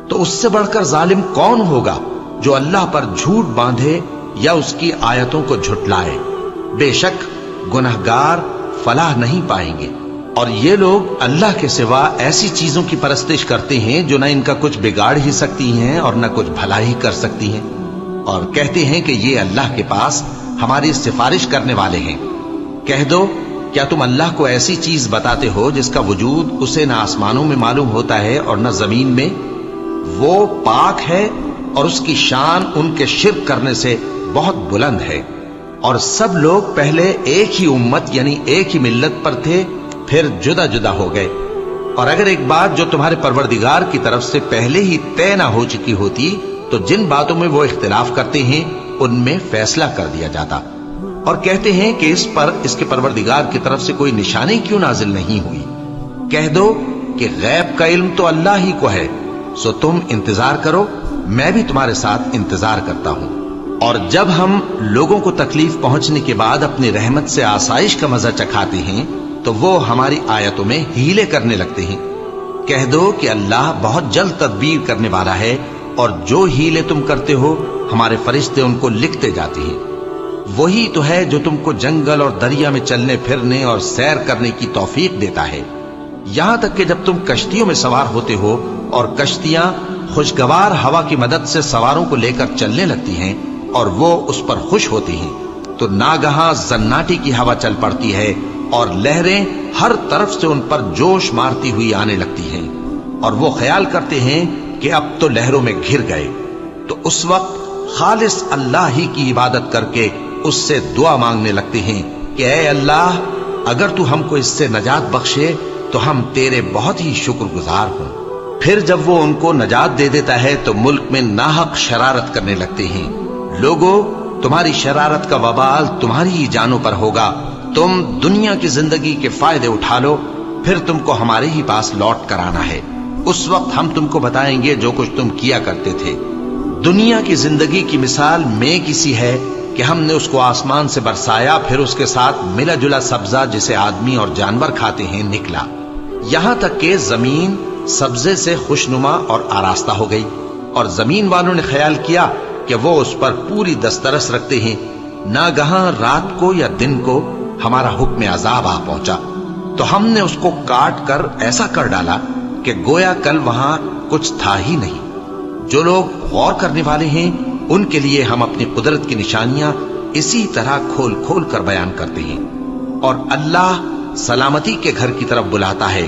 تو اس سے بڑھ کر ظالم کون ہوگا جو اللہ پر جھوٹ باندھے یا اس کی آیتوں کو جھٹلائے؟ بے شک گنہگار فلاح نہیں پائیں گے۔ اور یہ لوگ اللہ کے سوا ایسی چیزوں کی پرستش کرتے ہیں جو نہ ان کا کچھ بگاڑ ہی سکتی ہیں اور نہ کچھ بھلا ہی کر سکتی ہیں، اور کہتے ہیں کہ یہ اللہ کے پاس ہماری سفارش کرنے والے ہیں۔ کہہ دو کیا تم اللہ کو ایسی چیز بتاتے ہو جس کا وجود اسے نہ آسمانوں میں معلوم ہوتا ہے اور نہ زمین میں؟ وہ پاک ہے اور اس کی شان ان کے شرک کرنے سے بہت بلند ہے۔ اور سب لوگ پہلے ایک ہی امت یعنی ایک ہی ملت پر تھے، پھر جدا جدا ہو گئے۔ اور اگر ایک بات جو تمہارے پروردگار کی طرف سے پہلے ہی طے نہ ہو چکی ہوتی تو جن باتوں میں وہ اختلاف کرتے ہیں ان میں فیصلہ کر دیا جاتا۔ اور کہتے ہیں کہ اس پر اس کے پروردگار کی طرف سے کوئی نشانی کیوں نازل نہیں ہوئی؟ کہہ دو کہ غیب کا علم تو اللہ ہی کو ہے، سو تم انتظار کرو، میں بھی تمہارے ساتھ انتظار کرتا ہوں۔ اور جب ہم لوگوں کو تکلیف پہنچنے کے بعد اپنی رحمت سے آسائش کا مزہ چکھاتے ہیں تو وہ ہماری آیتوں میں ہیلے کرنے لگتے ہیں۔ کہہ دو کہ اللہ بہت جلد تدبیر کرنے والا ہے، اور جو ہیلے تم کرتے ہو ہمارے فرشتے ان کو لکھتے جاتے ہیں۔ وہی تو ہے جو تم کو جنگل اور دریا میں چلنے پھرنے اور سیر کرنے کی توفیق دیتا ہے، یہاں تک کہ جب تم کشتیوں میں سوار ہوتے ہو اور کشتیاں خوشگوار ہوا کی مدد سے سواروں کو لے کر چلنے لگتی ہیں اور وہ اس پر خوش ہوتی ہیں، تو ناگہاں زناٹی کی ہوا چل پڑتی ہے اور لہریں ہر طرف سے ان پر جوش مارتی ہوئی آنے لگتی ہیں، اور وہ خیال کرتے ہیں کہ اب تو لہروں میں گھر گئے۔ تو اس وقت خالص اللہ ہی کی عبادت کر کے اس سے دعا مانگنے لگتے ہیں کہ اے اللہ، اگر تو ہم کو اس سے نجات بخشے تو ہم تیرے بہت ہی شکر گزار ہوں۔ پھر جب وہ ان کو نجات دے دیتا ہے تو ملک میں ناحق شرارت کرنے لگتے ہیں۔ لوگو، تمہاری شرارت کا وبال تمہاری ہی جانوں پر ہوگا۔ تم دنیا کی زندگی کے فائدے اٹھا لو، پھر تم کو ہمارے ہی پاس لوٹ کر آنا ہے۔ اس وقت ہم تم کو بتائیں گے جو کچھ تم کیا کرتے تھے۔ دنیا کی زندگی کی مثال میں کسی ہے کہ ہم نے اس کو آسمان سے برسایا، پھر اس کے ساتھ ملا جلا سبزہ جسے آدمی اور جانور کھاتے ہیں نکلا، یہاں تک کہ زمین سبزے سے خوشنما اور آراستہ ہو گئی، اور زمین والوں نے خیال کیا کہ وہ اس پر پوری دسترس رکھتے ہیں۔ ناگہاں رات کو یا دن کو ہمارا حکم عذاب آ پہنچا تو ہم نے اس کو کاٹ کر ایسا کر ڈالا کہ گویا کل وہاں کچھ تھا ہی نہیں۔ جو لوگ غور کرنے والے ہیں ان کے لیے ہم اپنی قدرت کی نشانیاں اسی طرح کھول کھول کر بیان کرتے ہیں۔ اور اللہ سلامتی کے گھر کی طرف بلاتا ہے